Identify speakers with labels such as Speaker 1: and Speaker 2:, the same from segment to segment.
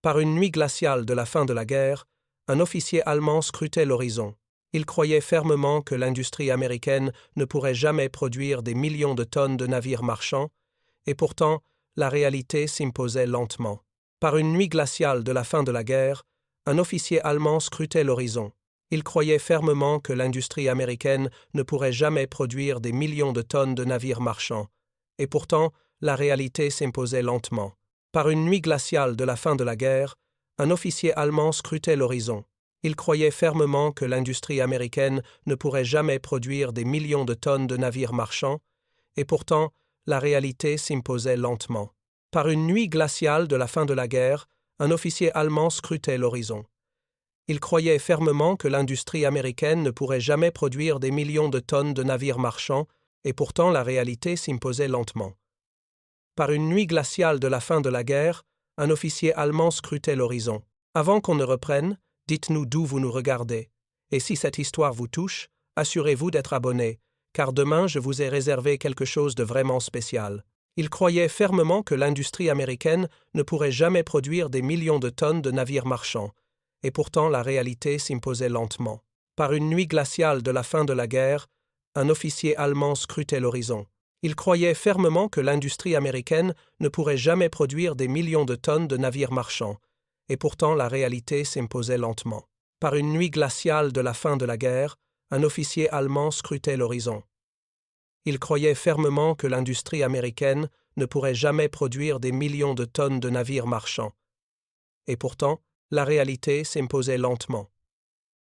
Speaker 1: Par une nuit glaciale de la fin de la guerre, un officier allemand scrutait l'horizon. Il croyait fermement que l'industrie américaine ne pourrait jamais produire des millions de tonnes de navires marchands, et pourtant, la réalité s'imposait lentement. Par une nuit glaciale de la fin de la guerre, un officier allemand scrutait l'horizon. Il croyait fermement que l'industrie américaine ne pourrait jamais produire des millions de tonnes de navires marchands, et pourtant, la réalité s'imposait lentement. Par une nuit glaciale de la fin de la guerre, un officier allemand scrutait l'horizon. Il croyait fermement que l'industrie américaine ne pourrait jamais produire des millions de tonnes de navires marchands, et pourtant, la réalité s'imposait lentement. Par une nuit glaciale de la fin de la guerre, un officier allemand scrutait l'horizon. Il croyait fermement que l'industrie américaine ne pourrait jamais produire des millions de tonnes de navires marchands, et pourtant la réalité s'imposait lentement. Par une nuit glaciale de la fin de la guerre, un officier allemand scrutait l'horizon. Avant qu'on ne reprenne, dites-nous d'où vous nous regardez. Et si cette histoire vous touche, assurez-vous d'être abonné, car demain je vous ai réservé quelque chose de vraiment spécial. Il croyait fermement que l'industrie américaine ne pourrait jamais produire des millions de tonnes de navires marchands, et pourtant la réalité s'imposait lentement. Par une nuit glaciale de la fin de la guerre, un officier allemand scrutait l'horizon. Il croyait fermement que l'industrie américaine ne pourrait jamais produire des millions de tonnes de navires marchands, et pourtant la réalité s'imposait lentement. Par une nuit glaciale de la fin de la guerre, un officier allemand scrutait l'horizon. Il croyait fermement que l'industrie américaine ne pourrait jamais produire des millions de tonnes de navires marchands, et pourtant la réalité s'imposait lentement.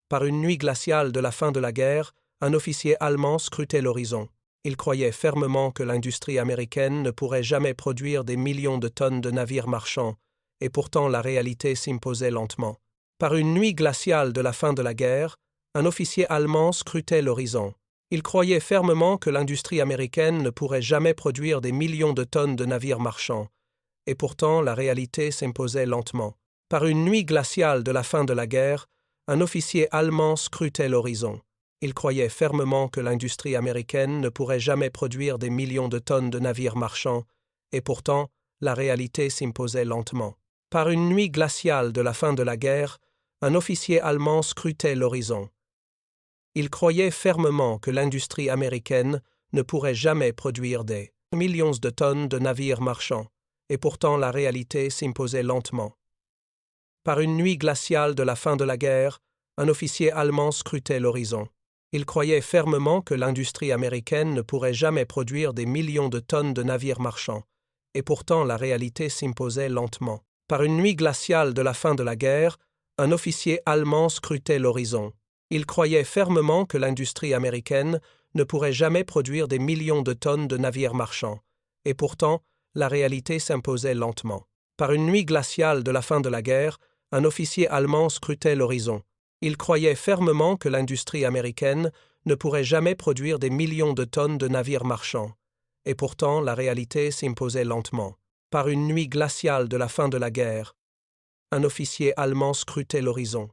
Speaker 1: Par une nuit glaciale de la fin de la guerre, un officier allemand scrutait l'horizon. Il croyait fermement que l'industrie américaine ne pourrait jamais produire des millions de tonnes de navires marchands, et pourtant la réalité s'imposait lentement. Par une nuit glaciale de la fin de la guerre, un officier allemand scrutait l'horizon. Il croyait fermement que l'industrie américaine ne pourrait jamais produire des millions de tonnes de navires marchands, et pourtant la réalité s'imposait lentement. Par une nuit glaciale de la fin de la guerre, un officier allemand scrutait l'horizon. Il croyait fermement que l'industrie américaine ne pourrait jamais produire des millions de tonnes de navires marchands, et pourtant, la réalité s'imposait lentement. Par une nuit glaciale de la fin de la guerre, un officier allemand scrutait l'horizon. Il croyait fermement que l'industrie américaine ne pourrait jamais produire des millions de tonnes de navires marchands, et pourtant la réalité s'imposait lentement. Par une nuit glaciale de la fin de la guerre, un officier allemand scrutait l'horizon. Il croyait fermement que l'industrie américaine ne pourrait jamais produire des millions de tonnes de navires marchands, et pourtant la réalité s'imposait lentement. Par une nuit glaciale de la fin de la guerre, un officier allemand scrutait l'horizon. Il croyait fermement que l'industrie américaine ne pourrait jamais produire des millions de tonnes de navires marchands, et pourtant la réalité s'imposait lentement. Par une nuit glaciale de la fin de la guerre, un officier allemand scrutait l'horizon. Il croyait fermement que l'industrie américaine ne pourrait jamais produire des millions de tonnes de navires marchands, et pourtant la réalité s'imposait lentement. Par une nuit glaciale de la fin de la guerre, un officier allemand scrutait l'horizon.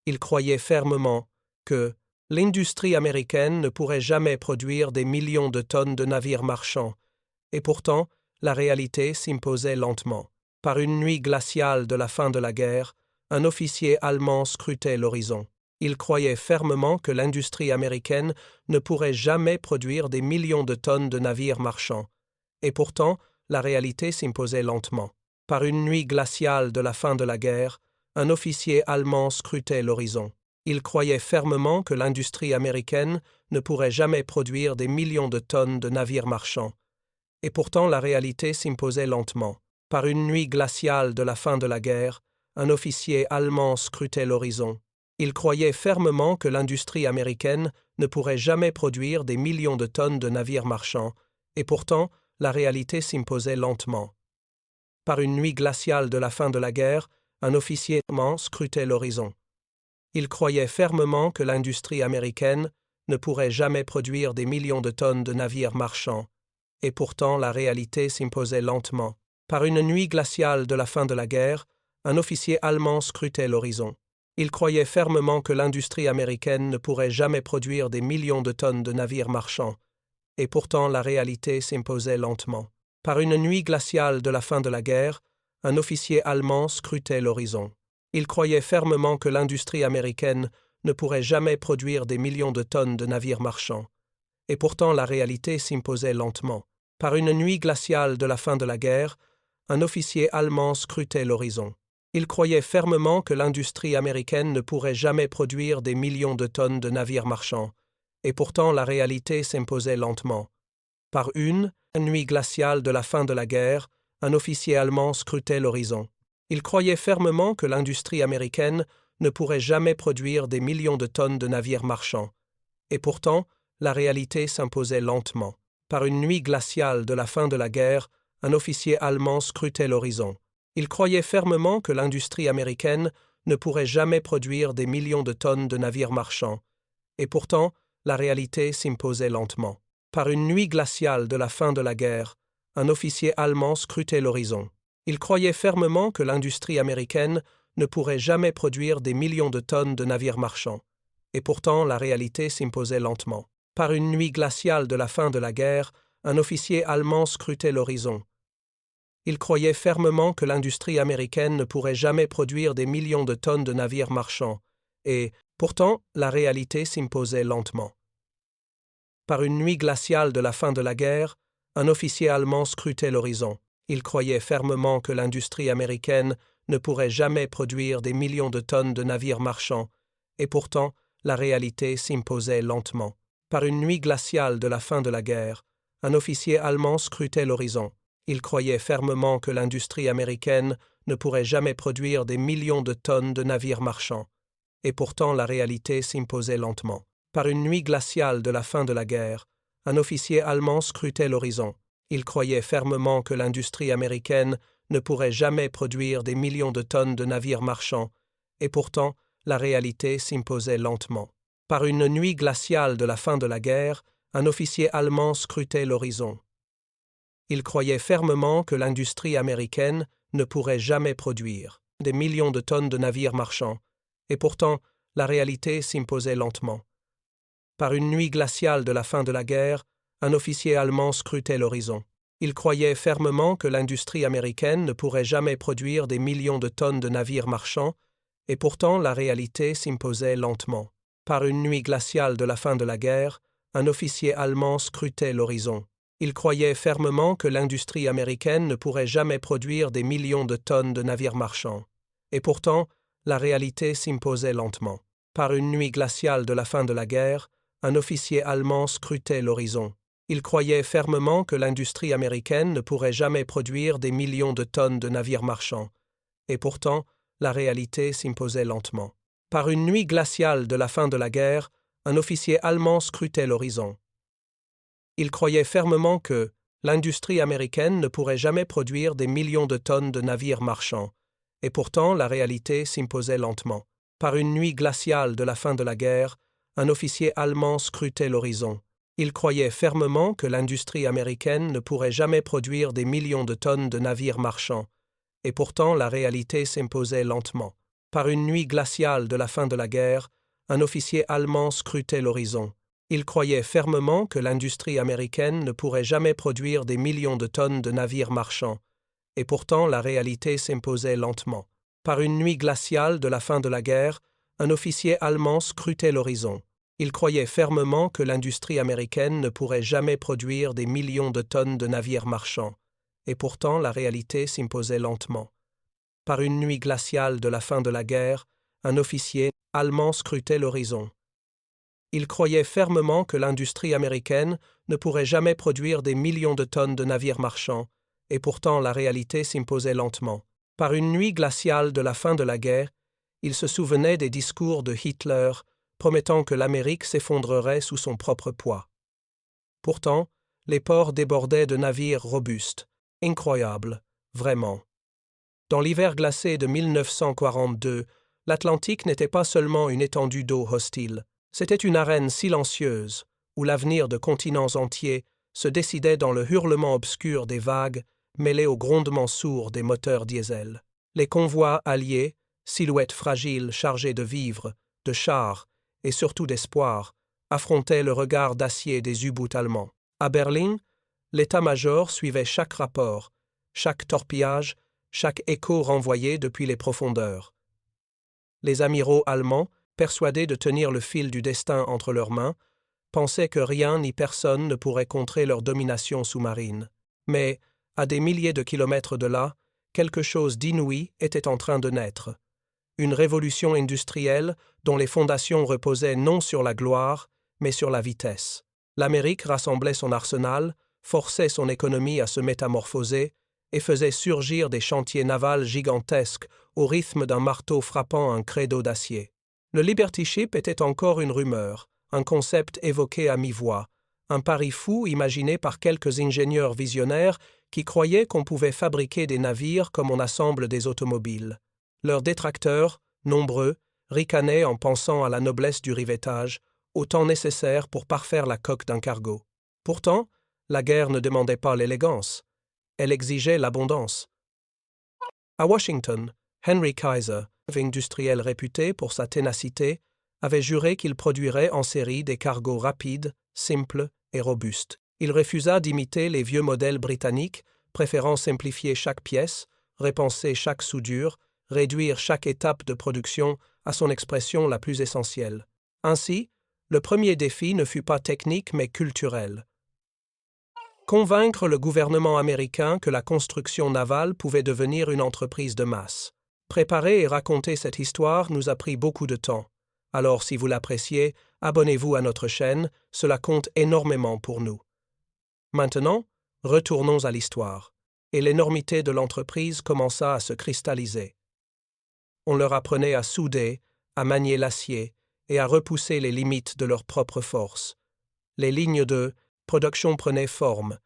Speaker 1: Il croyait fermement que l'industrie américaine ne pourrait jamais produire des millions de tonnes de navires marchands, et pourtant la réalité s'imposait lentement. Par une nuit glaciale de la fin de la guerre, un officier allemand scrutait l'horizon. Il croyait fermement que l'industrie américaine ne pourrait jamais produire des millions de tonnes de navires marchands, et pourtant la réalité s'imposait lentement. Par une nuit glaciale de la fin de la guerre, un officier allemand scrutait l'horizon. Il croyait fermement que l'industrie américaine ne pourrait jamais produire des millions de tonnes de navires marchands, et pourtant la réalité s'imposait lentement. Par une nuit glaciale de la fin de la guerre, un officier allemand scrutait l'horizon. Il croyait fermement que l'industrie américaine ne pourrait jamais produire des millions de tonnes de navires marchands, et pourtant la réalité s'imposait lentement. Par une nuit glaciale de la fin de la guerre, un officier allemand scrutait l'horizon. Il croyait fermement que l'industrie américaine ne pourrait jamais produire des millions de tonnes de navires marchands, et pourtant la réalité s'imposait lentement. Par une nuit glaciale de la fin de la guerre, un officier allemand scrutait l'horizon. Il croyait fermement que l'industrie américaine ne pourrait jamais produire des millions de tonnes de navires marchands, et pourtant la réalité s'imposait lentement. Par une nuit glaciale de la fin de la guerre, un officier allemand scrutait l'horizon. Il croyait fermement que l'industrie américaine ne pourrait jamais produire des millions de tonnes de navires marchands. Et pourtant la réalité s'imposait lentement. Par une nuit glaciale de la fin de la guerre, un officier allemand scrutait l'horizon. Il croyait fermement que l'industrie américaine ne pourrait jamais produire des millions de tonnes de navires marchands. Et pourtant la réalité s'imposait lentement. Par une nuit glaciale de la fin de la guerre, un officier allemand scrutait l'horizon. Il croyait fermement que l'industrie américaine ne pourrait jamais produire des millions de tonnes de navires marchands. Et pourtant, la réalité s'imposait lentement. Par une nuit glaciale de la fin de la guerre, un officier allemand scrutait l'horizon. Il croyait fermement que l'industrie américaine ne pourrait jamais produire des millions de tonnes de navires marchands. Et pourtant, la réalité s'imposait lentement. Par une nuit glaciale de la fin de la guerre, un officier allemand scrutait l'horizon. Il croyait fermement que l'industrie américaine ne pourrait jamais produire des millions de tonnes de navires marchands. Et pourtant, la réalité s'imposait lentement. Par une nuit glaciale de la fin de la guerre, un officier allemand scrutait l'horizon. Il croyait fermement que l'industrie américaine ne pourrait jamais produire des millions de tonnes de navires marchands. Et pourtant, la réalité s'imposait lentement. Par une nuit glaciale de la fin de la guerre, un officier allemand scrutait l'horizon. Il croyait fermement que l'industrie américaine ne pourrait jamais produire des millions de tonnes de navires marchands, et pourtant, la réalité s'imposait lentement. Par une nuit glaciale de la fin de la guerre, un officier allemand scrutait l'horizon. Il croyait fermement que l'industrie américaine ne pourrait jamais produire des millions de tonnes de navires marchands, et pourtant la réalité s'imposait lentement. Par une nuit glaciale de la fin de la guerre, un officier allemand scrutait l'horizon. Il croyait fermement que l'industrie américaine ne pourrait jamais produire des millions de tonnes de navires marchands, et pourtant la réalité s'imposait lentement. Par une nuit glaciale de la fin de la guerre, un officier allemand scrutait l'horizon. Il croyait fermement que l'industrie américaine ne pourrait jamais produire des millions de tonnes de navires marchands, et pourtant la réalité s'imposait lentement. Par une nuit glaciale de la fin de la guerre, un officier allemand scrutait l'horizon. Il croyait fermement que l'industrie américaine ne pourrait jamais produire des millions de tonnes de navires marchands, et pourtant la réalité s'imposait lentement. Par une nuit glaciale de la fin de la guerre, un officier allemand scrutait l'horizon. Il croyait fermement que l'industrie américaine ne pourrait jamais produire des millions de tonnes de navires marchands. Et pourtant, la réalité s'imposait lentement. Par une nuit glaciale de la fin de la guerre, un officier allemand scrutait l'horizon. Il croyait fermement que l'industrie américaine ne pourrait jamais produire des millions de tonnes de navires marchands. Et pourtant, la réalité s'imposait lentement. Par une nuit glaciale de la fin de la guerre, un officier allemand scrutait l'horizon. Il croyait fermement que l'industrie américaine ne pourrait jamais produire des millions de tonnes de navires marchands, et pourtant la réalité s'imposait lentement. Par une nuit glaciale de la fin de la guerre, un officier allemand scrutait l'horizon. Il croyait fermement que l'industrie américaine ne pourrait jamais produire des millions de tonnes de navires marchands, et pourtant la réalité s'imposait lentement. Par une nuit glaciale de la fin de la guerre, un officier allemand scrutait l'horizon. Il croyait fermement que l'industrie américaine ne pourrait jamais produire des millions de tonnes de navires marchands, et pourtant la réalité s'imposait lentement. Par une nuit glaciale de la fin de la guerre, un officier allemand scrutait l'horizon. Il croyait fermement que l'industrie américaine ne pourrait jamais produire des millions de tonnes de navires marchands, et pourtant la réalité s'imposait lentement. Par une nuit glaciale de la fin de la guerre, un officier allemand scrutait l'horizon. Il croyait fermement que l'industrie américaine ne pourrait jamais produire des millions de tonnes de navires marchands, et pourtant la réalité s'imposait lentement. Par une nuit glaciale de la fin de la guerre, il se souvenait des discours de Hitler promettant que l'Amérique s'effondrerait sous son propre poids. Pourtant, les ports débordaient de navires robustes, incroyables, vraiment. Dans l'hiver glacé de 1942, l'Atlantique n'était pas seulement une étendue d'eau hostile, c'était une arène silencieuse où l'avenir de continents entiers se décidait dans le hurlement obscur des vagues mêlé au grondement sourd des moteurs diesel. Les convois alliés, silhouettes fragiles chargées de vivres, de chars et surtout d'espoir, affrontaient le regard d'acier des U-boots allemands. À Berlin, l'état-major suivait chaque rapport, chaque torpillage, chaque écho renvoyé depuis les profondeurs. Les amiraux allemands, persuadés de tenir le fil du destin entre leurs mains, pensaient que rien ni personne ne pourrait contrer leur domination sous-marine. Mais, à des milliers de kilomètres de là, quelque chose d'inouï était en train de naître. Une révolution industrielle dont les fondations reposaient non sur la gloire, mais sur la vitesse. L'Amérique rassemblait son arsenal, forçait son économie à se métamorphoser et faisait surgir des chantiers navals gigantesques au rythme d'un marteau frappant un credo d'acier. Le Liberty Ship était encore une rumeur, un concept évoqué à mi-voix, un pari fou imaginé par quelques ingénieurs visionnaires qui croyaient qu'on pouvait fabriquer des navires comme on assemble des automobiles. Leurs détracteurs, nombreux, ricanaient en pensant à la noblesse du rivetage, au temps nécessaire pour parfaire la coque d'un cargo. Pourtant, la guerre ne demandait pas l'élégance, elle exigeait l'abondance. À Washington, Henry Kaiser, industriel réputé pour sa ténacité, avait juré qu'il produirait en série des cargos rapides, simples et robustes. Il refusa d'imiter les vieux modèles britanniques, préférant simplifier chaque pièce, repenser chaque soudure, réduire chaque étape de production à son expression la plus essentielle. Ainsi, le premier défi ne fut pas technique mais culturel. Convaincre le gouvernement américain que la construction navale pouvait devenir une entreprise de masse. Préparer et raconter cette histoire nous a pris beaucoup de temps. Alors si vous l'appréciez, abonnez-vous à notre chaîne, cela compte énormément pour nous. Maintenant, retournons à l'histoire. Et l'énormité de l'entreprise commença à se cristalliser. On leur apprenait à souder, à manier l'acier et à repousser les limites de leur propre force. Les lignes de production prenaient forme,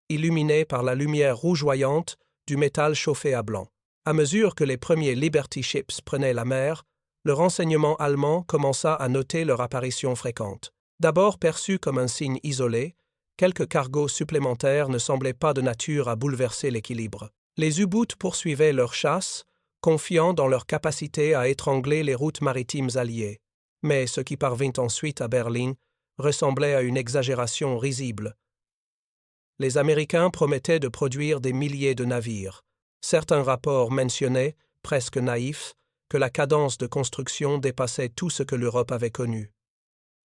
Speaker 1: illuminées par la lumière rougeoyante du métal chauffé à blanc. À mesure que les premiers Liberty Ships prenaient la mer, le renseignement allemand commença à noter leur apparition fréquente. D'abord perçus comme un signe isolé, quelques cargos supplémentaires ne semblaient pas de nature à bouleverser l'équilibre. Les U-boots poursuivaient leur chasse, confiants dans leur capacité à étrangler les routes maritimes alliées. Mais ce qui parvint ensuite à Berlin ressemblait à une exagération risible. Les Américains promettaient de produire des milliers de navires. Certains rapports mentionnaient, presque naïfs, que la cadence de construction dépassait tout ce que l'Europe avait connu.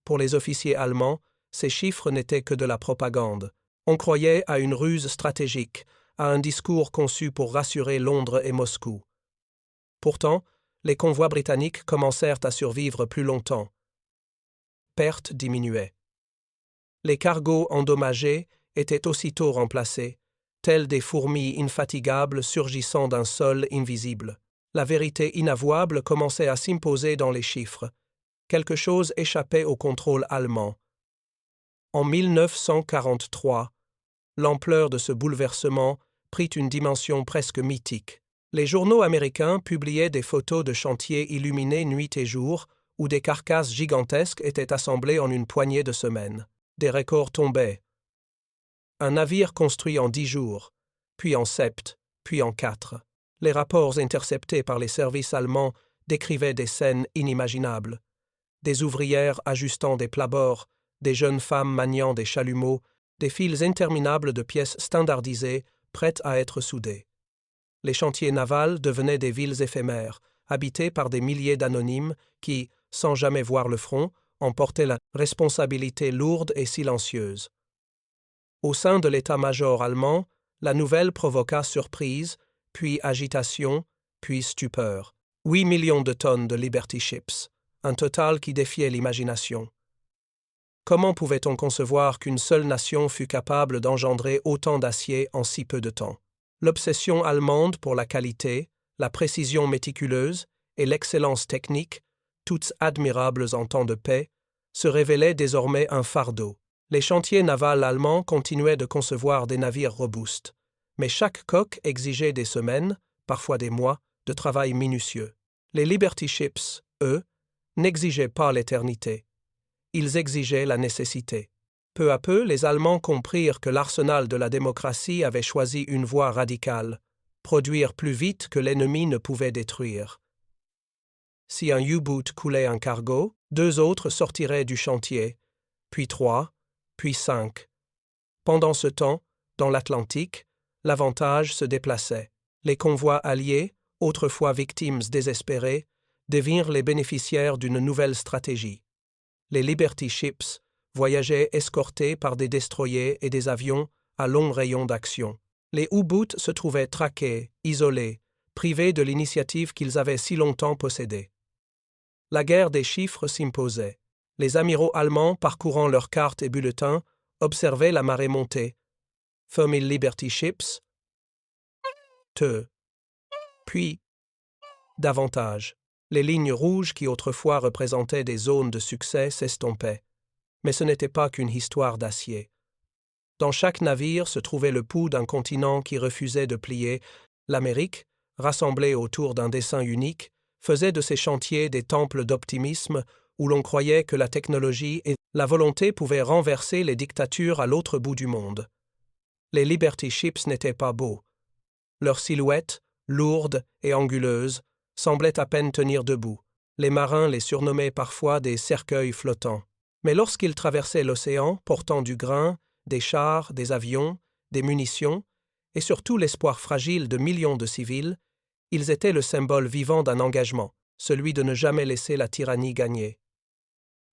Speaker 1: Pour les officiers allemands, ces chiffres n'étaient que de la propagande. On croyait à une ruse stratégique, à un discours conçu pour rassurer Londres et Moscou. Pourtant, les convois britanniques commencèrent à survivre plus longtemps. Pertes diminuaient. Les cargos endommagés étaient aussitôt remplacés, tels des fourmis infatigables surgissant d'un sol invisible. La vérité inavouable commençait à s'imposer dans les chiffres. Quelque chose échappait au contrôle allemand. En 1943, l'ampleur de ce bouleversement prit une dimension presque mythique. Les journaux américains publiaient des photos de chantiers illuminés nuit et jour, où des carcasses gigantesques étaient assemblées en une poignée de semaines. Des records tombaient. Un navire construit en 10 jours, puis en 7, puis en 4. Les rapports interceptés par les services allemands décrivaient des scènes inimaginables. Des ouvrières ajustant des plabords, des jeunes femmes maniant des chalumeaux, des files interminables de pièces standardisées prêtes à être soudées. Les chantiers navals devenaient des villes éphémères, habitées par des milliers d'anonymes qui, sans jamais voir le front, en portaient la responsabilité lourde et silencieuse. Au sein de l'état-major allemand, la nouvelle provoqua surprise, puis agitation, puis stupeur. 8 millions de tonnes de Liberty Ships, un total qui défiait l'imagination. Comment pouvait-on concevoir qu'une seule nation fût capable d'engendrer autant d'acier en si peu de temps? L'obsession allemande pour la qualité, la précision méticuleuse et l'excellence technique, toutes admirables en temps de paix, se révélaient désormais un fardeau. Les chantiers navals allemands continuaient de concevoir des navires robustes, mais chaque coque exigeait des semaines, parfois des mois, de travail minutieux. Les Liberty Ships, eux, n'exigeaient pas l'éternité. Ils exigeaient la nécessité. Peu à peu, les Allemands comprirent que l'arsenal de la démocratie avait choisi une voie radicale, produire plus vite que l'ennemi ne pouvait détruire. Si un U-boot coulait un cargo, 2 autres sortiraient du chantier, puis 3, puis 5. Pendant ce temps, dans l'Atlantique, l'avantage se déplaçait. Les convois alliés, autrefois victimes désespérées, devinrent les bénéficiaires d'une nouvelle stratégie. Les Liberty Ships voyageaient escortés par des destroyers et des avions à long rayon d'action. Les U-boots se trouvaient traqués, isolés, privés de l'initiative qu'ils avaient si longtemps possédée. La guerre des chiffres s'imposait. Les amiraux allemands, parcourant leurs cartes et bulletins, observaient la marée monter. 3000 Liberty Ships. Puis, davantage. Les lignes rouges qui autrefois représentaient des zones de succès s'estompaient. Mais ce n'était pas qu'une histoire d'acier. Dans chaque navire se trouvait le pouls d'un continent qui refusait de plier. L'Amérique, rassemblée autour d'un dessein unique, faisait de ces chantiers des temples d'optimisme où l'on croyait que la technologie et la volonté pouvaient renverser les dictatures à l'autre bout du monde. Les Liberty Ships n'étaient pas beaux. Leur silhouette, lourde et anguleuse, semblait à peine tenir debout. Les marins les surnommaient parfois des cercueils flottants. Mais lorsqu'ils traversaient l'océan, portant du grain, des chars, des avions, des munitions, et surtout l'espoir fragile de millions de civils, ils étaient le symbole vivant d'un engagement, celui de ne jamais laisser la tyrannie gagner.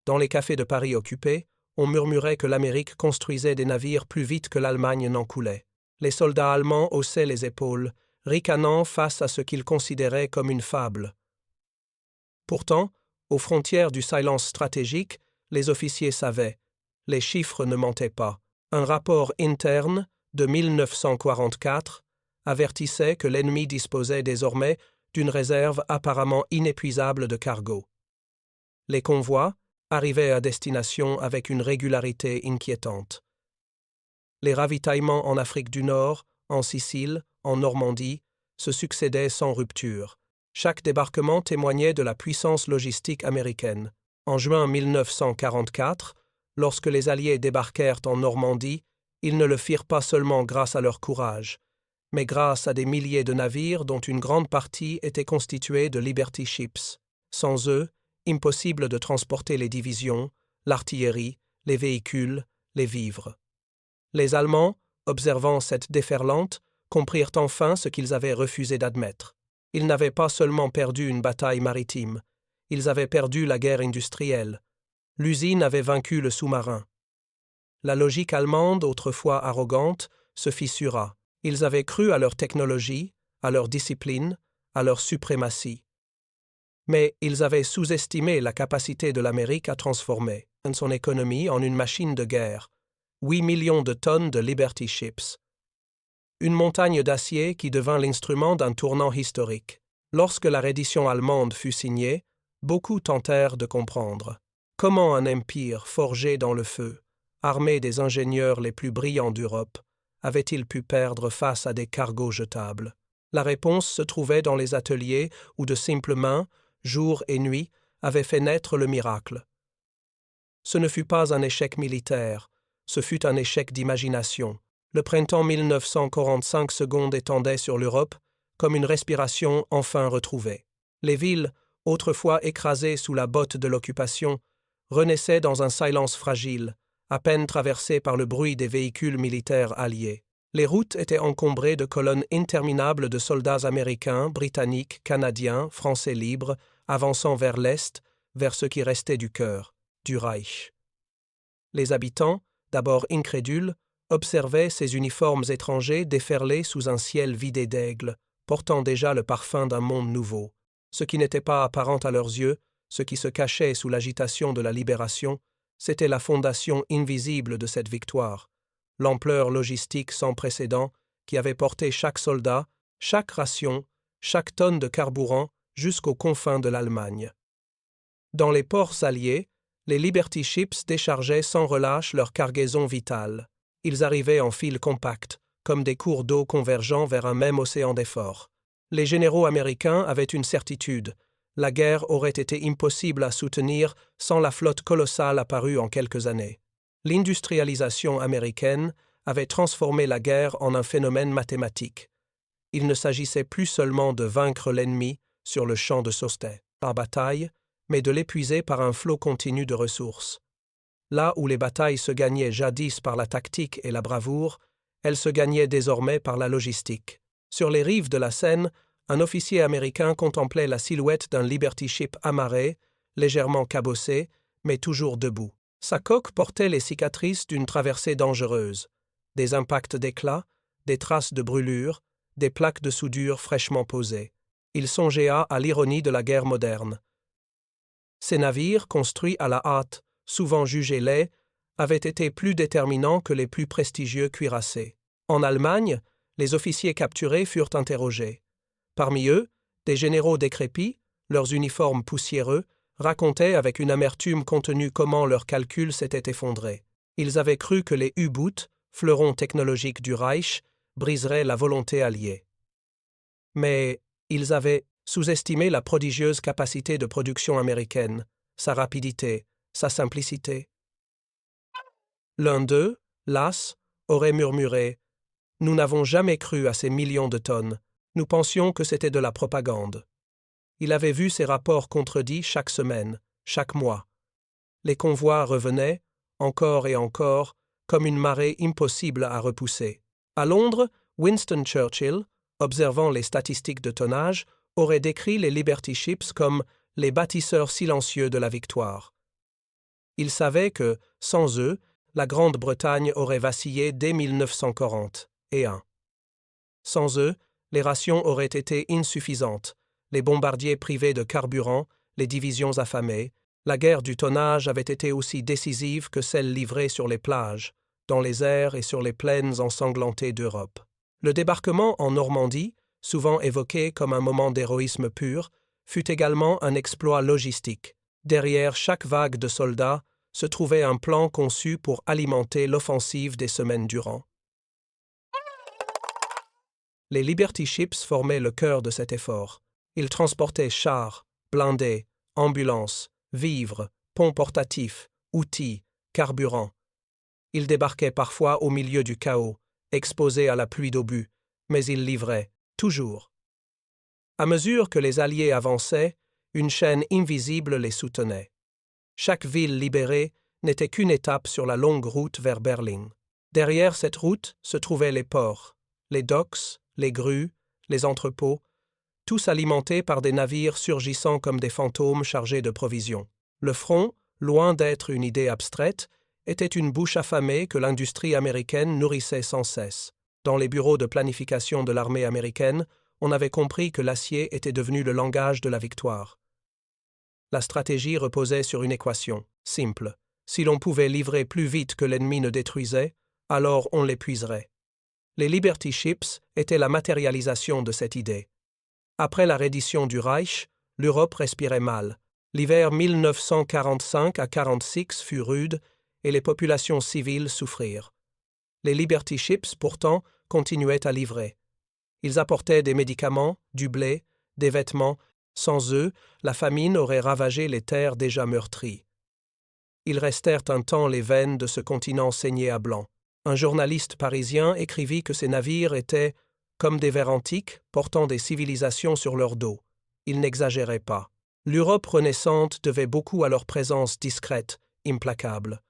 Speaker 1: Dans les cafés de Paris occupés, on murmurait que l'Amérique construisait des navires plus vite que l'Allemagne n'en coulait. Les soldats allemands haussaient les épaules, ricanant face à ce qu'ils considéraient comme une fable. Pourtant, aux frontières du silence stratégique, les officiers savaient. Les chiffres ne mentaient pas. Un rapport interne de 1944 avertissait que l'ennemi disposait désormais d'une réserve apparemment inépuisable de cargo. Les convois arrivaient à destination avec une régularité inquiétante. Les ravitaillements en Afrique du Nord, en Sicile, en Normandie, se succédaient sans rupture. Chaque débarquement témoignait de la puissance logistique américaine. En juin 1944, lorsque les Alliés débarquèrent en Normandie, ils ne le firent pas seulement grâce à leur courage, mais grâce à des milliers de navires dont une grande partie était constituée de Liberty Ships. Sans eux, impossible de transporter les divisions, l'artillerie, les véhicules, les vivres. Les Allemands, observant cette déferlante, comprirent enfin ce qu'ils avaient refusé d'admettre. Ils n'avaient pas seulement perdu une bataille maritime, ils avaient perdu la guerre industrielle. L'usine avait vaincu le sous-marin. La logique allemande, autrefois arrogante, se fissura. Ils avaient cru à leur technologie, à leur discipline, à leur suprématie. Mais ils avaient sous-estimé la capacité de l'Amérique à transformer son économie en une machine de guerre. 8 millions de tonnes de Liberty Ships. Une montagne d'acier qui devint l'instrument d'un tournant historique. Lorsque la reddition allemande fut signée, beaucoup tentèrent de comprendre. Comment un empire forgé dans le feu, armé des ingénieurs les plus brillants d'Europe, avait-il pu perdre face à des cargos jetables? La réponse se trouvait dans les ateliers où de simples mains, jour et nuit, avaient fait naître le miracle. Ce ne fut pas un échec militaire, ce fut un échec d'imagination. Le printemps 1945 seconde étendait sur l'Europe comme une respiration enfin retrouvée. Les villes, autrefois écrasées sous la botte de l'occupation, renaissaient dans un silence fragile, à peine traversé par le bruit des véhicules militaires alliés. Les routes étaient encombrées de colonnes interminables de soldats américains, britanniques, canadiens, français libres, avançant vers l'Est, vers ce qui restait du cœur, du Reich. Les habitants, d'abord incrédules, observaient ces uniformes étrangers déferler sous un ciel vidé d'aigles, portant déjà le parfum d'un monde nouveau. Ce qui n'était pas apparent à leurs yeux, ce qui se cachait sous l'agitation de la libération, c'était la fondation invisible de cette victoire, l'ampleur logistique sans précédent qui avait porté chaque soldat, chaque ration, chaque tonne de carburant jusqu'aux confins de l'Allemagne. Dans les ports alliés, les Liberty Ships déchargeaient sans relâche leur cargaison vitale. Ils arrivaient en file compacte, comme des cours d'eau convergeant vers un même océan d'efforts. Les généraux américains avaient une certitude. La guerre aurait été impossible à soutenir sans la flotte colossale apparue en quelques années. L'industrialisation américaine avait transformé la guerre en un phénomène mathématique. Il ne s'agissait plus seulement de vaincre l'ennemi sur le champ de Soste, par bataille, mais de l'épuiser par un flot continu de ressources. Là où les batailles se gagnaient jadis par la tactique et la bravoure, elles se gagnaient désormais par la logistique. Sur les rives de la Seine, un officier américain contemplait la silhouette d'un Liberty Ship amarré, légèrement cabossé, mais toujours debout. Sa coque portait les cicatrices d'une traversée dangereuse, des impacts d'éclats, des traces de brûlures, des plaques de soudure fraîchement posées. Il songeait à l'ironie de la guerre moderne. Ces navires, construits à la hâte, souvent jugés laids, avaient été plus déterminants que les plus prestigieux cuirassés. En Allemagne, les officiers capturés furent interrogés. Parmi eux, des généraux décrépits, leurs uniformes poussiéreux, racontaient avec une amertume contenue comment leurs calculs s'étaient effondrés. Ils avaient cru que les U-Boot, fleurons technologiques du Reich, briseraient la volonté alliée. Mais ils avaient sous-estimé la prodigieuse capacité de production américaine, sa rapidité, sa simplicité. L'un d'eux, las, aurait murmuré « Nous n'avons jamais cru à ces millions de tonnes. Nous pensions que c'était de la propagande. » Il avait vu ces rapports contredits chaque semaine, chaque mois. Les convois revenaient, encore et encore, comme une marée impossible à repousser. À Londres, Winston Churchill, observant les statistiques de tonnage, aurait décrit les Liberty Ships comme les bâtisseurs silencieux de la victoire. Il savait que, sans eux, la Grande-Bretagne aurait vacillé dès 1941. Sans eux, les rations auraient été insuffisantes, les bombardiers privés de carburant, les divisions affamées. La guerre du tonnage avait été aussi décisive que celle livrée sur les plages, dans les airs et sur les plaines ensanglantées d'Europe. Le débarquement en Normandie, souvent évoqué comme un moment d'héroïsme pur, fut également un exploit logistique. Derrière chaque vague de soldats se trouvait un plan conçu pour alimenter l'offensive des semaines durant. Les Liberty Ships formaient le cœur de cet effort. Ils transportaient chars, blindés, ambulances, vivres, ponts portatifs, outils, carburant. Ils débarquaient parfois au milieu du chaos, exposés à la pluie d'obus, mais ils livraient, toujours. À mesure que les Alliés avançaient, une chaîne invisible les soutenait. Chaque ville libérée n'était qu'une étape sur la longue route vers Berlin. Derrière cette route se trouvaient les ports, les docks, les grues, les entrepôts, tous alimentés par des navires surgissant comme des fantômes chargés de provisions. Le front, loin d'être une idée abstraite, était une bouche affamée que l'industrie américaine nourrissait sans cesse. Dans les bureaux de planification de l'armée américaine, on avait compris que l'acier était devenu le langage de la victoire. La stratégie reposait sur une équation, simple. Si l'on pouvait livrer plus vite que l'ennemi ne détruisait, alors on l'épuiserait. Les Liberty Ships étaient la matérialisation de cette idée. Après la reddition du Reich, l'Europe respirait mal. L'hiver 1945 à 1946 fut rude et les populations civiles souffrirent. Les Liberty Ships, pourtant, continuaient à livrer. Ils apportaient des médicaments, du blé, des vêtements. Sans eux, la famine aurait ravagé les terres déjà meurtries. Ils restèrent un temps les veines de ce continent saigné à blanc. Un journaliste parisien écrivit que ces navires étaient comme des vers antiques portant des civilisations sur leur dos. Il n'exagérait pas. L'Europe renaissante devait beaucoup à leur présence discrète, implacable.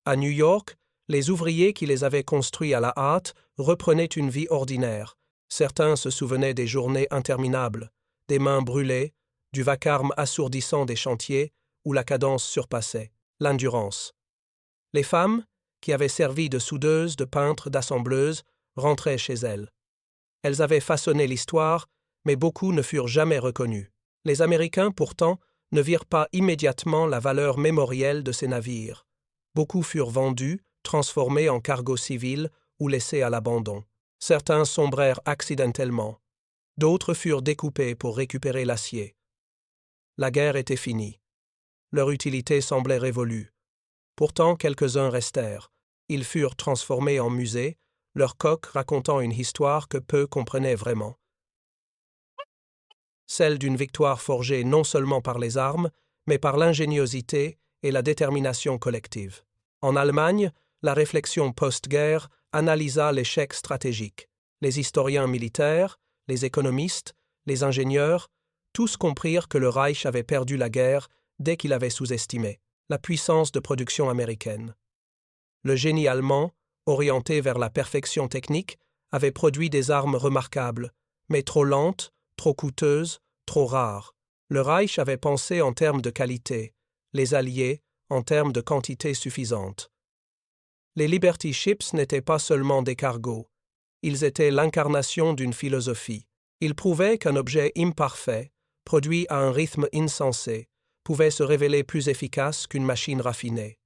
Speaker 1: À New York, les ouvriers qui les avaient construits à la hâte reprenaient une vie ordinaire. Certains se souvenaient des journées interminables, des mains brûlées, du vacarme assourdissant des chantiers où la cadence surpassait l'endurance. Les femmes, qui avaient servi de soudeuses, de peintres, d'assembleuses, rentraient chez elles. Elles avaient façonné l'histoire, mais beaucoup ne furent jamais reconnus. Les Américains, pourtant, ne virent pas immédiatement la valeur mémorielle de ces navires. Beaucoup furent vendus, transformés en cargos civils ou laissés à l'abandon. Certains sombrèrent accidentellement. D'autres furent découpés pour récupérer l'acier. La guerre était finie. Leur utilité semblait révolue. Pourtant, quelques-uns restèrent. Ils furent transformés en musées, leurs coques racontant une histoire que peu comprenaient vraiment. Celle d'une victoire forgée non seulement par les armes, mais par l'ingéniosité et la détermination collective. En Allemagne, la réflexion post-guerre analysa l'échec stratégique. Les historiens militaires, les économistes, les ingénieurs, tous comprirent que le Reich avait perdu la guerre dès qu'il avait sous-estimé la puissance de production américaine. Le génie allemand, orienté vers la perfection technique, avaient produit des armes remarquables, mais trop lentes, trop coûteuses, trop rares. Le Reich avait pensé en termes de qualité, les Alliés en termes de quantité suffisante. Les Liberty Ships n'étaient pas seulement des cargos, ils étaient l'incarnation d'une philosophie. Ils prouvaient qu'un objet imparfait, produit à un rythme insensé, pouvait se révéler plus efficace qu'une machine raffinée.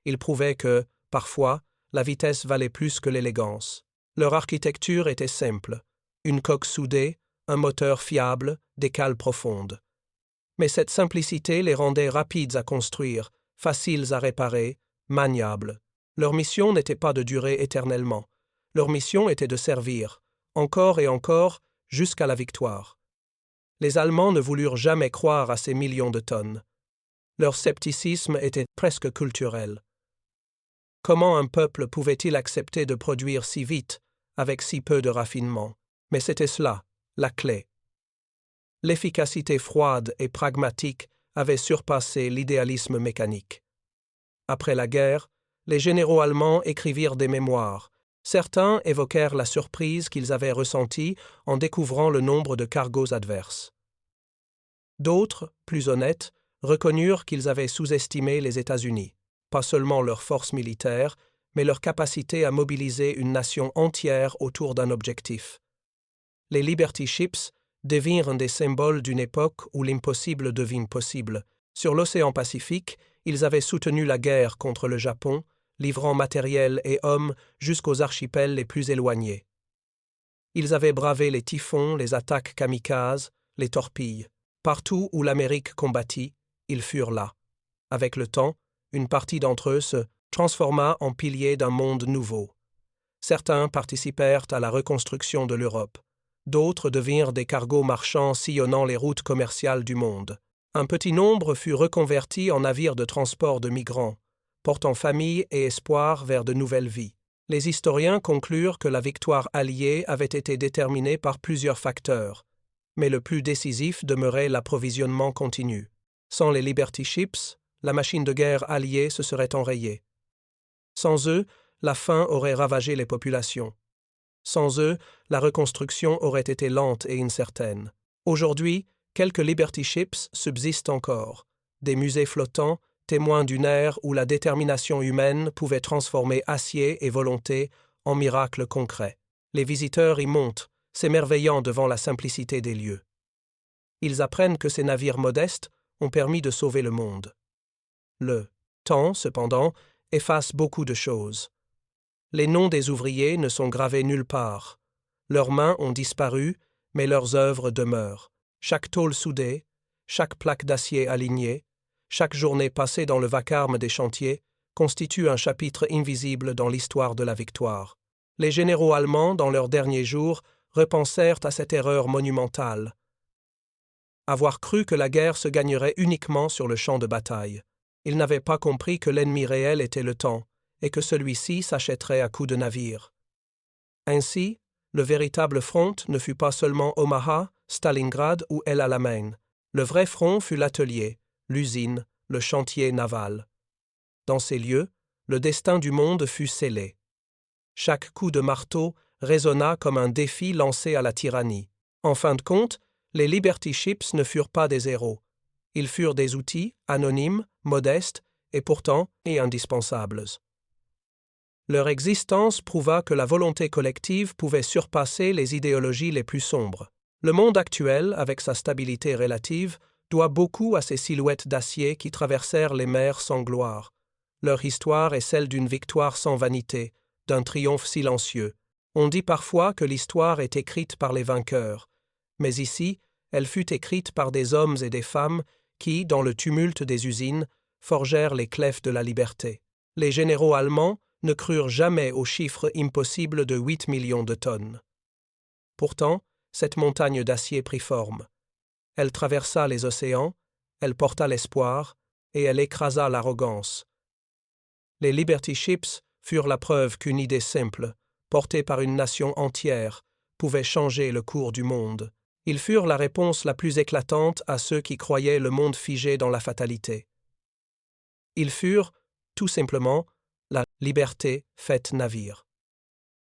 Speaker 1: Ils prouvaient que, parfois, la vitesse valait plus que l'élégance. Leur architecture était simple, une coque soudée, un moteur fiable, des cales profondes. Mais cette simplicité les rendait rapides à construire, faciles à réparer, maniables. Leur mission n'était pas de durer éternellement. Leur mission était de servir, encore et encore, jusqu'à la victoire. Les Allemands ne voulurent jamais croire à ces millions de tonnes. Leur scepticisme était presque culturel. Comment un peuple pouvait-il accepter de produire si vite, avec si peu de raffinement? Mais c'était cela, la clé. L'efficacité froide et pragmatique avait surpassé l'idéalisme mécanique. Après la guerre, les généraux allemands écrivirent des mémoires. Certains évoquèrent la surprise qu'ils avaient ressentie en découvrant le nombre de cargos adverses. D'autres, plus honnêtes, reconnurent qu'ils avaient sous-estimé les États-Unis, pas seulement leur force militaire, mais leur capacité à mobiliser une nation entière autour d'un objectif. Les Liberty Ships devinrent des symboles d'une époque où l'impossible devint possible. Sur l'océan Pacifique, ils avaient soutenu la guerre contre le Japon, livrant matériel et hommes jusqu'aux archipels les plus éloignés. Ils avaient bravé les typhons, les attaques kamikazes, les torpilles. Partout où l'Amérique combattit, ils furent là. Avec le temps, une partie d'entre eux se transforma en piliers d'un monde nouveau. Certains participèrent à la reconstruction de l'Europe. D'autres devinrent des cargos marchands sillonnant les routes commerciales du monde. Un petit nombre fut reconverti en navires de transport de migrants, portant famille et espoir vers de nouvelles vies. Les historiens conclurent que la victoire alliée avait été déterminée par plusieurs facteurs, mais le plus décisif demeurait l'approvisionnement continu. Sans les Liberty Ships, la machine de guerre alliée se serait enrayée. Sans eux, la faim aurait ravagé les populations. Sans eux, la reconstruction aurait été lente et incertaine. Aujourd'hui, quelques Liberty Ships subsistent encore, des musées flottants, témoins d'une ère où la détermination humaine pouvait transformer acier et volonté en miracles concrets. Les visiteurs y montent, s'émerveillant devant la simplicité des lieux. Ils apprennent que ces navires modestes ont permis de sauver le monde. Le temps, cependant, efface beaucoup de choses. Les noms des ouvriers ne sont gravés nulle part. Leurs mains ont disparu, mais leurs œuvres demeurent. Chaque tôle soudée, chaque plaque d'acier alignée, chaque journée passée dans le vacarme des chantiers constitue un chapitre invisible dans l'histoire de la victoire. Les généraux allemands, dans leurs derniers jours, repensèrent à cette erreur monumentale. Avoir cru que la guerre se gagnerait uniquement sur le champ de bataille. Ils n'avaient pas compris que l'ennemi réel était le temps, et que celui-ci s'achèterait à coups de navires. Ainsi, le véritable front ne fut pas seulement Omaha, Stalingrad ou El Alamein. Le vrai front fut l'atelier, l'usine, le chantier naval. Dans ces lieux, le destin du monde fut scellé. Chaque coup de marteau résonna comme un défi lancé à la tyrannie. En fin de compte, les Liberty Ships ne furent pas des héros. Ils furent des outils, anonymes, modestes, et pourtant indispensables. Leur existence prouva que la volonté collective pouvait surpasser les idéologies les plus sombres. Le monde actuel, avec sa stabilité relative, doit beaucoup à ces silhouettes d'acier qui traversèrent les mers sans gloire. Leur histoire est celle d'une victoire sans vanité, d'un triomphe silencieux. On dit parfois que l'histoire est écrite par les vainqueurs, mais ici, elle fut écrite par des hommes et des femmes qui, dans le tumulte des usines, forgèrent les clefs de la liberté. Les généraux allemands ne crurent jamais au chiffre impossible de 8 millions de tonnes. Pourtant, cette montagne d'acier prit forme. Elle traversa les océans, elle porta l'espoir, et elle écrasa l'arrogance. Les Liberty Ships furent la preuve qu'une idée simple, portée par une nation entière, pouvait changer le cours du monde. Ils furent la réponse la plus éclatante à ceux qui croyaient le monde figé dans la fatalité. Ils furent, tout simplement, la liberté faite navire.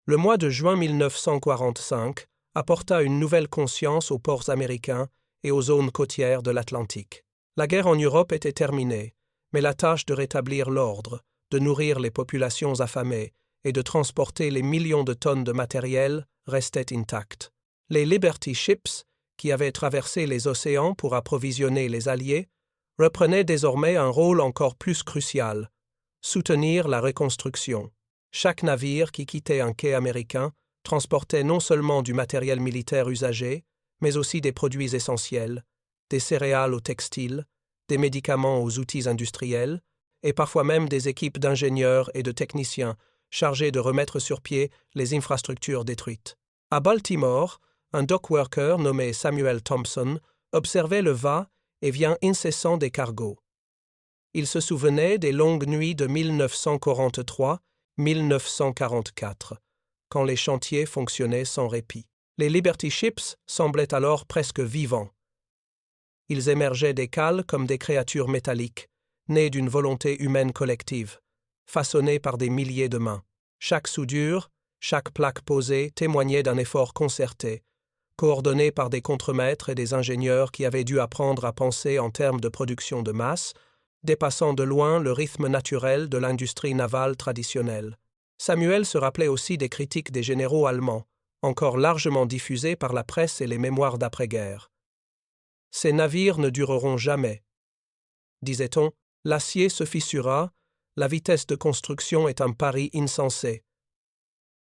Speaker 1: Le mois de juin 1945 apporta une nouvelle conscience aux ports américains et aux zones côtières de l'Atlantique. La guerre en Europe était terminée, mais la tâche de rétablir l'ordre, de nourrir les populations affamées et de transporter les millions de tonnes de matériel restait intacte. Les Liberty Ships, qui avaient traversé les océans pour approvisionner les Alliés, reprenaient désormais un rôle encore plus crucial: soutenir la reconstruction. Chaque navire qui quittait un quai américain transportait non seulement du matériel militaire usagé, mais aussi des produits essentiels, des céréales aux textiles, des médicaments aux outils industriels, et parfois même des équipes d'ingénieurs et de techniciens chargés de remettre sur pied les infrastructures détruites. À Baltimore, un dockworker nommé Samuel Thompson observait le va-et-vient incessant des cargos. Il se souvenait des longues nuits de 1943-1944, quand les chantiers fonctionnaient sans répit. Les Liberty Ships semblaient alors presque vivants. Ils émergeaient des cales comme des créatures métalliques, nées d'une volonté humaine collective, façonnées par des milliers de mains. Chaque soudure, chaque plaque posée témoignait d'un effort concerté, coordonné par des contremaîtres et des ingénieurs qui avaient dû apprendre à penser en termes de production de masse, dépassant de loin le rythme naturel de l'industrie navale traditionnelle. Samuel se rappelait aussi des critiques des généraux allemands, encore largement diffusées par la presse et les mémoires d'après-guerre. « Ces navires ne dureront jamais. » disait-on, « l'acier se fissura, la vitesse de construction est un pari insensé. »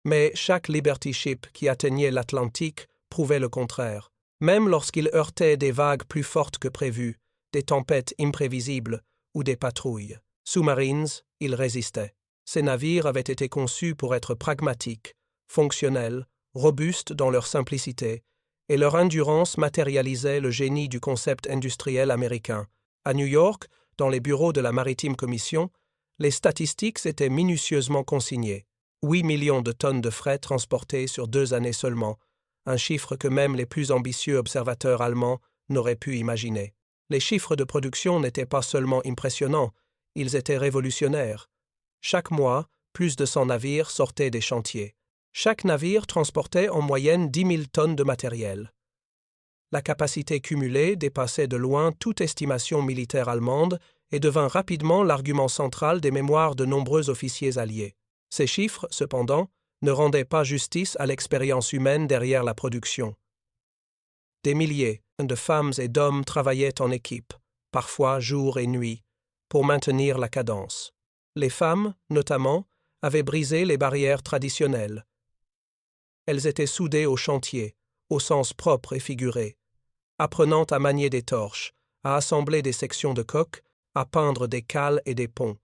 Speaker 1: Mais chaque Liberty Ship qui atteignait l'Atlantique prouvait le contraire. Même lorsqu'il heurtait des vagues plus fortes que prévues, des tempêtes imprévisibles ou des patrouilles sous-marines, il résistait. Ces navires avaient été conçus pour être pragmatiques, fonctionnels, robustes dans leur simplicité, et leur endurance matérialisait le génie du concept industriel américain. À New York, dans les bureaux de la Maritime Commission, les statistiques étaient minutieusement consignées. 8 millions de tonnes de fret transportées sur 2 années seulement, un chiffre que même les plus ambitieux observateurs allemands n'auraient pu imaginer. Les chiffres de production n'étaient pas seulement impressionnants, ils étaient révolutionnaires. Chaque mois, plus de 100 navires sortaient des chantiers. Chaque navire transportait en moyenne 10 000 tonnes de matériel. La capacité cumulée dépassait de loin toute estimation militaire allemande et devint rapidement l'argument central des mémoires de nombreux officiers alliés. Ces chiffres, cependant, ne rendaient pas justice à l'expérience humaine derrière la production. Des milliers de femmes et d'hommes travaillaient en équipe, parfois jour et nuit, pour maintenir la cadence. Les femmes, notamment, avaient brisé les barrières traditionnelles. Elles étaient soudées au chantier, au sens propre et figuré, apprenant à manier des torches, à assembler des sections de coques, à peindre des cales et des ponts.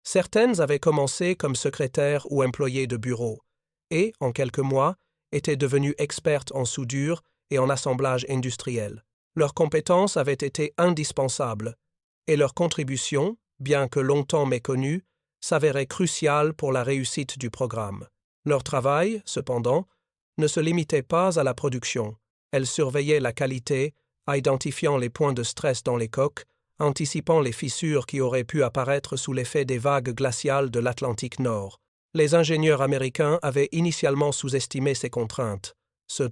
Speaker 1: Certaines avaient commencé comme secrétaires ou employées de bureau, et, en quelques mois, étaient devenues expertes en soudure et en assemblage industriel. Leurs compétences avaient été indispensables, et leur contribution, bien que longtemps méconnue, s'avérait cruciale pour la réussite du programme. Leur travail, cependant, ne se limitait pas à la production. Elles surveillaient la qualité, identifiant les points de stress dans les coques, anticipant les fissures qui auraient pu apparaître sous l'effet des vagues glaciales de l'Atlantique Nord. Les ingénieurs américains avaient initialement sous-estimé ces contraintes. Ce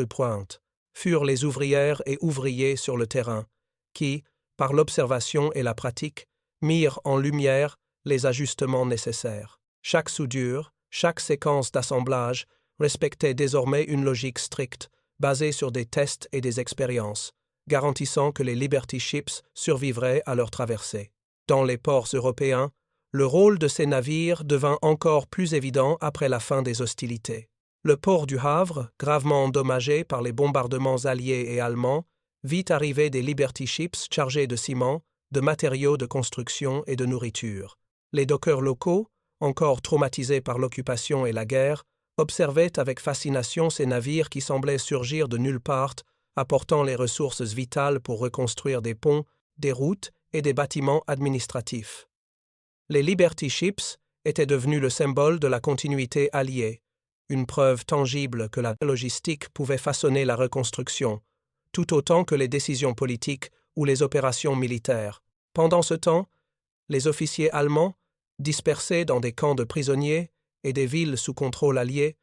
Speaker 1: pointe furent les ouvrières et ouvriers sur le terrain, qui, par l'observation et la pratique, mirent en lumière les ajustements nécessaires. Chaque soudure, chaque séquence d'assemblage respectait désormais une logique stricte, basée sur des tests et des expériences, garantissant que les Liberty Ships survivraient à leur traversée. Dans les ports européens, le rôle de ces navires devint encore plus évident après la fin des hostilités. Le port du Havre, gravement endommagé par les bombardements alliés et allemands, vit arriver des Liberty Ships chargés de ciment, de matériaux de construction et de nourriture. Les dockers locaux, encore traumatisés par l'occupation et la guerre, observaient avec fascination ces navires qui semblaient surgir de nulle part, apportant les ressources vitales pour reconstruire des ponts, des routes et des bâtiments administratifs. Les Liberty Ships étaient devenus le symbole de la continuité alliée, une preuve tangible que la logistique pouvait façonner la reconstruction, tout autant que les décisions politiques ou les opérations militaires. Pendant ce temps, les officiers allemands, dispersés dans des camps de prisonniers, et des villes sous contrôle allié,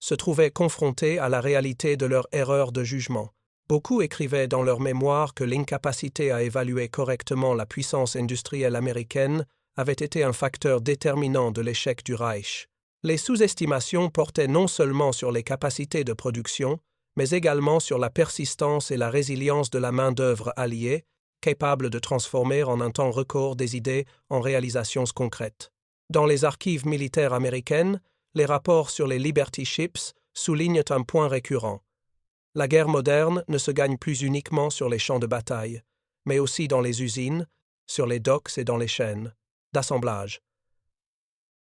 Speaker 1: se trouvaient confrontés à la réalité de leur erreur de jugement. Beaucoup écrivaient dans leurs mémoires que l'incapacité à évaluer correctement la puissance industrielle américaine avait été un facteur déterminant de l'échec du Reich. Les sous-estimations portaient non seulement sur les capacités de production, mais également sur la persistance et la résilience de la main-d'œuvre alliée, capable de transformer en un temps record des idées en réalisations concrètes. Dans les archives militaires américaines, les rapports sur les Liberty Ships soulignent un point récurrent. La guerre moderne ne se gagne plus uniquement sur les champs de bataille, mais aussi dans les usines, sur les docks et dans les chaînes d'assemblage.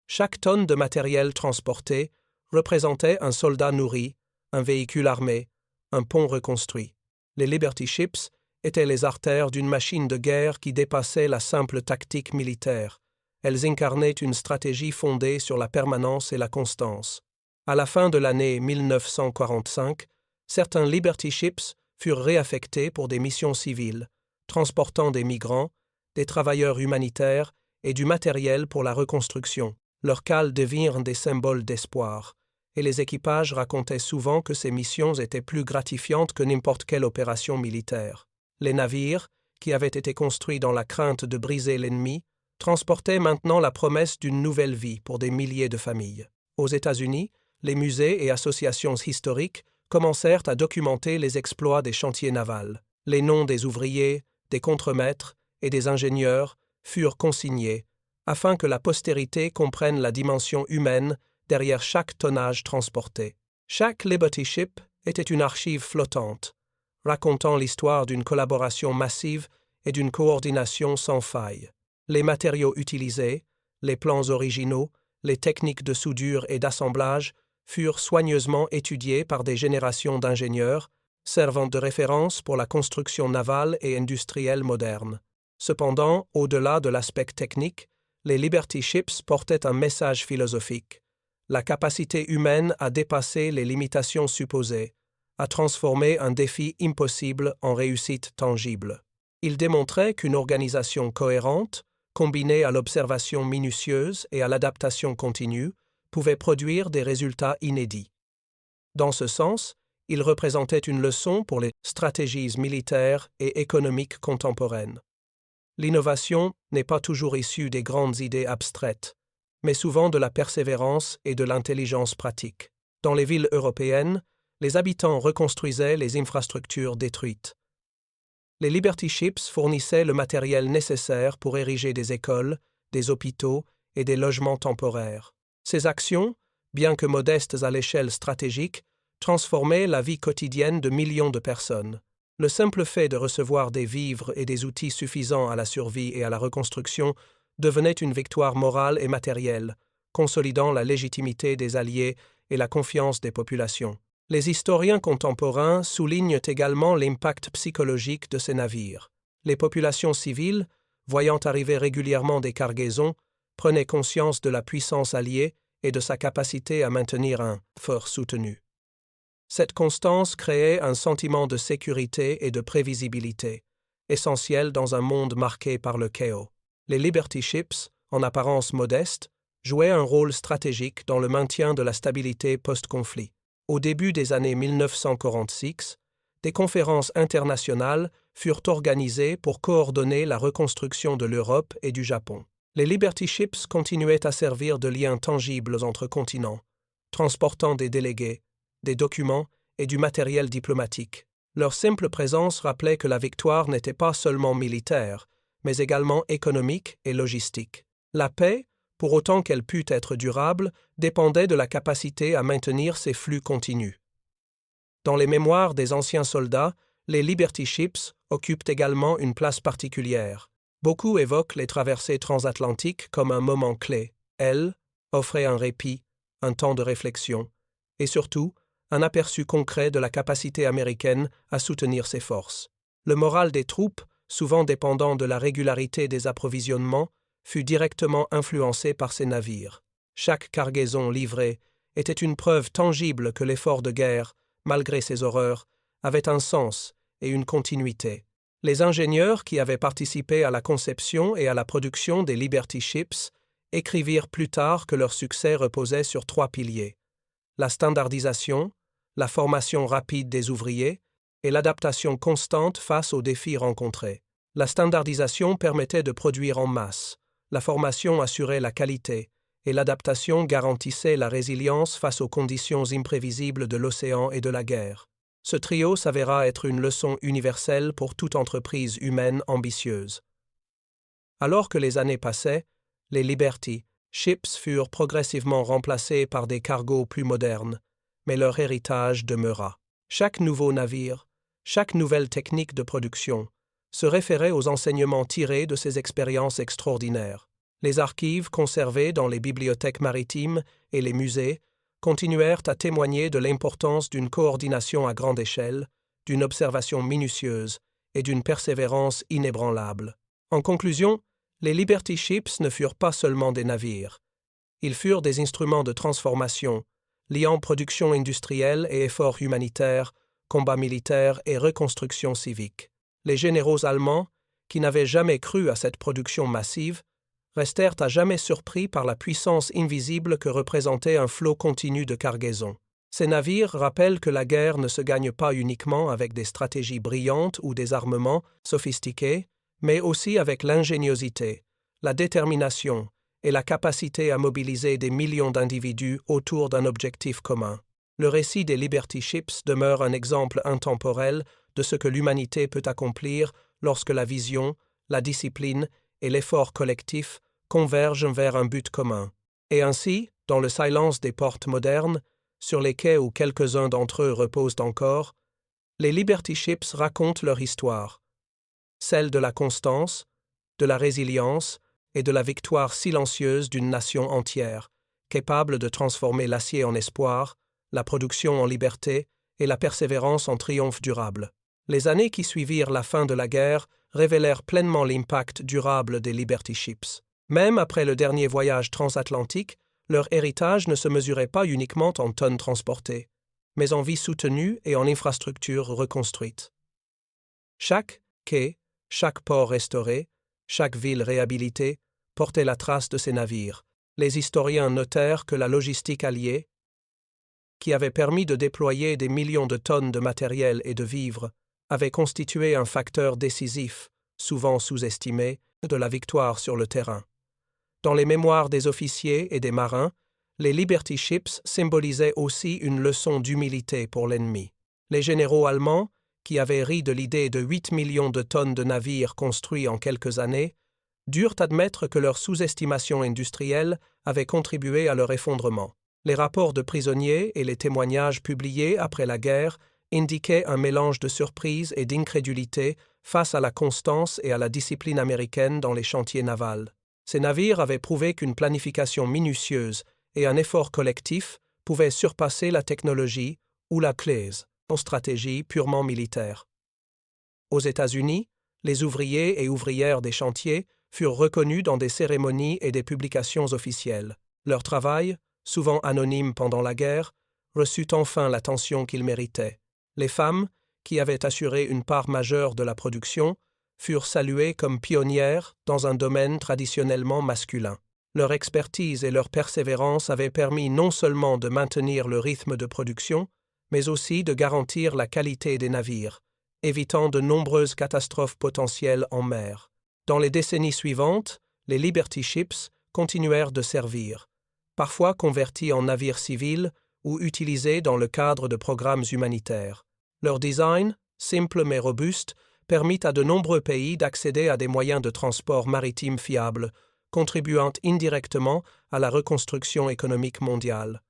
Speaker 1: Chaque tonne de matériel transporté représentait un soldat nourri, un véhicule armé, un pont reconstruit. Les Liberty Ships étaient les artères d'une machine de guerre qui dépassait la simple tactique militaire. Elles incarnaient une stratégie fondée sur la permanence et la constance. À la fin de l'année 1945, certains Liberty Ships furent réaffectés pour des missions civiles, transportant des migrants, des travailleurs humanitaires et du matériel pour la reconstruction. Leurs cales devinrent des symboles d'espoir, et les équipages racontaient souvent que ces missions étaient plus gratifiantes que n'importe quelle opération militaire. Les navires, qui avaient été construits dans la crainte de briser l'ennemi, transportaient maintenant la promesse d'une nouvelle vie pour des milliers de familles. Aux États-Unis, les musées et associations historiques commencèrent à documenter les exploits des chantiers navals. Les noms des ouvriers, des contremaîtres et des ingénieurs furent consignés afin que la postérité comprenne la dimension humaine derrière chaque tonnage transporté. Chaque Liberty Ship était une archive flottante, racontant l'histoire d'une collaboration massive et d'une coordination sans faille. Les matériaux utilisés, les plans originaux, les techniques de soudure et d'assemblage furent soigneusement étudiés par des générations d'ingénieurs, servant de référence pour la construction navale et industrielle moderne. Cependant, au-delà de l'aspect technique, les Liberty Ships portaient un message philosophique. La capacité humaine à dépasser les limitations supposées, à transformer un défi impossible en réussite tangible. Il démontrait qu'une organisation cohérente, combinée à l'observation minutieuse et à l'adaptation continue, pouvait produire des résultats inédits. Dans ce sens, il représentait une leçon pour les stratégies militaires et économiques contemporaines. L'innovation n'est pas toujours issue des grandes idées abstraites, mais souvent de la persévérance et de l'intelligence pratique. Dans les villes européennes, les habitants reconstruisaient les infrastructures détruites. Les Liberty Ships fournissaient le matériel nécessaire pour ériger des écoles, des hôpitaux et des logements temporaires. Ces actions, bien que modestes à l'échelle stratégique, transformaient la vie quotidienne de millions de personnes. Le simple fait de recevoir des vivres et des outils suffisants à la survie et à la reconstruction devenait une victoire morale et matérielle, consolidant la légitimité des alliés et la confiance des populations. Les historiens contemporains soulignent également l'impact psychologique de ces navires. Les populations civiles, voyant arriver régulièrement des cargaisons, prenaient conscience de la puissance alliée et de sa capacité à maintenir un fort soutenu. Cette constance créait un sentiment de sécurité et de prévisibilité, essentiel dans un monde marqué par le chaos. Les Liberty Ships, en apparence modestes, jouaient un rôle stratégique dans le maintien de la stabilité post-conflit. Au début des années 1946, des conférences internationales furent organisées pour coordonner la reconstruction de l'Europe et du Japon. Les Liberty Ships continuaient à servir de liens tangibles entre continents, transportant des délégués, des documents et du matériel diplomatique. Leur simple présence rappelait que la victoire n'était pas seulement militaire, mais également économique et logistique. La paix, pour autant qu'elle pût être durable, dépendait de la capacité à maintenir ces flux continus. Dans les mémoires des anciens soldats, les Liberty Ships occupent également une place particulière. Beaucoup évoquent les traversées transatlantiques comme un moment clé. Elles offraient un répit, un temps de réflexion, et surtout, un aperçu concret de la capacité américaine à soutenir ses forces. Le moral des troupes, souvent dépendant de la régularité des approvisionnements, fut directement influencé par ces navires. Chaque cargaison livrée était une preuve tangible que l'effort de guerre, malgré ses horreurs, avait un sens et une continuité. Les ingénieurs qui avaient participé à la conception et à la production des Liberty Ships écrivirent plus tard que leur succès reposait sur 3 piliers: la standardisation, la formation rapide des ouvriers et l'adaptation constante face aux défis rencontrés. La standardisation permettait de produire en masse, la formation assurait la qualité, et l'adaptation garantissait la résilience face aux conditions imprévisibles de l'océan et de la guerre. Ce trio s'avéra être une leçon universelle pour toute entreprise humaine ambitieuse. Alors que les années passaient, les Liberty Ships furent progressivement remplacés par des cargos plus modernes, mais leur héritage demeura. Chaque nouveau navire, chaque nouvelle technique de production, se référait aux enseignements tirés de ces expériences extraordinaires. Les archives conservées dans les bibliothèques maritimes et les musées continuèrent à témoigner de l'importance d'une coordination à grande échelle, d'une observation minutieuse et d'une persévérance inébranlable. En conclusion, les Liberty Ships ne furent pas seulement des navires. Ils furent des instruments de transformation, liant production industrielle et efforts humanitaires, combats militaires et reconstruction civique. Les généraux allemands, qui n'avaient jamais cru à cette production massive, restèrent à jamais surpris par la puissance invisible que représentait un flot continu de cargaisons. Ces navires rappellent que la guerre ne se gagne pas uniquement avec des stratégies brillantes ou des armements sophistiqués, mais aussi avec l'ingéniosité, la détermination et la capacité à mobiliser des millions d'individus autour d'un objectif commun. Le récit des Liberty Ships demeure un exemple intemporel de ce que l'humanité peut accomplir lorsque la vision, la discipline et l'effort collectif convergent vers un but commun. Et ainsi, dans le silence des ports modernes, sur les quais où quelques-uns d'entre eux reposent encore, les Liberty Ships racontent leur histoire, celle de la constance, de la résilience et de la victoire silencieuse d'une nation entière, capable de transformer l'acier en espoir, la production en liberté et la persévérance en triomphe durable. Les années qui suivirent la fin de la guerre révélèrent pleinement l'impact durable des Liberty Ships. Même après le dernier voyage transatlantique, leur héritage ne se mesurait pas uniquement en tonnes transportées, mais en vie soutenue et en infrastructures reconstruites. Chaque quai, chaque port restauré, chaque ville réhabilitée portait la trace de ces navires. Les historiens notèrent que la logistique alliée, qui avait permis de déployer des millions de tonnes de matériel et de vivres, avait constitué un facteur décisif, souvent sous-estimé, de la victoire sur le terrain. Dans les mémoires des officiers et des marins, les Liberty Ships symbolisaient aussi une leçon d'humilité pour l'ennemi. Les généraux allemands, qui avaient ri de l'idée de 8 millions de tonnes de navires construits en quelques années, durent admettre que leur sous-estimation industrielle avait contribué à leur effondrement. Les rapports de prisonniers et les témoignages publiés après la guerre indiquaient un mélange de surprise et d'incrédulité face à la constance et à la discipline américaine dans les chantiers navals. Ces navires avaient prouvé qu'une planification minutieuse et un effort collectif pouvaient surpasser la technologie ou la claise, en stratégie purement militaire. Aux États-Unis, les ouvriers et ouvrières des chantiers furent reconnus dans des cérémonies et des publications officielles. Leur travail, souvent anonyme pendant la guerre, reçut enfin l'attention qu'il méritait. Les femmes, qui avaient assuré une part majeure de la production, furent saluées comme pionnières dans un domaine traditionnellement masculin. Leur expertise et leur persévérance avaient permis non seulement de maintenir le rythme de production, mais aussi de garantir la qualité des navires, évitant de nombreuses catastrophes potentielles en mer. Dans les décennies suivantes, les Liberty Ships continuèrent de servir, parfois convertis en navires civils ou utilisés dans le cadre de programmes humanitaires. Leur design, simple mais robuste, permit à de nombreux pays d'accéder à des moyens de transport maritime fiables, contribuant indirectement à la reconstruction économique mondiale.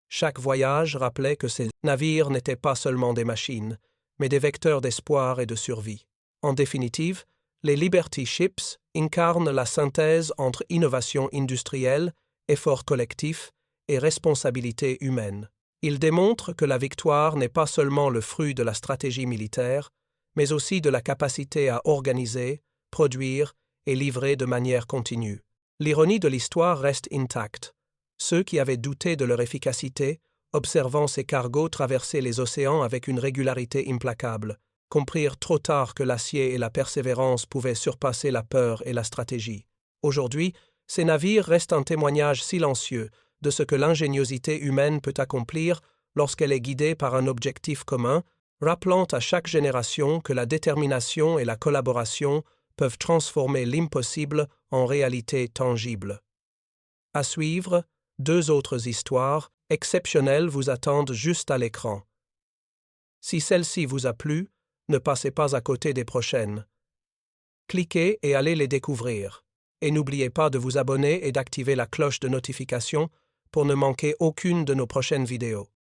Speaker 1: Chaque voyage rappelait que ces navires n'étaient pas seulement des machines, mais des vecteurs d'espoir et de survie. En définitive, les Liberty Ships incarnent la synthèse entre innovation industrielle, effort collectif et responsabilité humaine. Ils démontrent que la victoire n'est pas seulement le fruit de la stratégie militaire, mais aussi de la capacité à organiser, produire et livrer de manière continue. L'ironie de l'histoire reste intacte. Ceux qui avaient douté de leur efficacité, observant ces cargos traverser les océans avec une régularité implacable, comprirent trop tard que l'acier et la persévérance pouvaient surpasser la peur et la stratégie. Aujourd'hui, Ces navires restent un témoignage silencieux de ce que l'ingéniosité humaine peut accomplir lorsqu'elle est guidée par un objectif commun, rappelant à chaque génération que la détermination et la collaboration peuvent transformer l'impossible en réalité tangible. À suivre, 2 autres histoires exceptionnelles vous attendent juste à l'écran. Si celle-ci vous a plu, ne passez pas à côté des prochaines. Cliquez et allez les découvrir. Et n'oubliez pas de vous abonner et d'activer la cloche de notification pour ne manquer aucune de nos prochaines vidéos.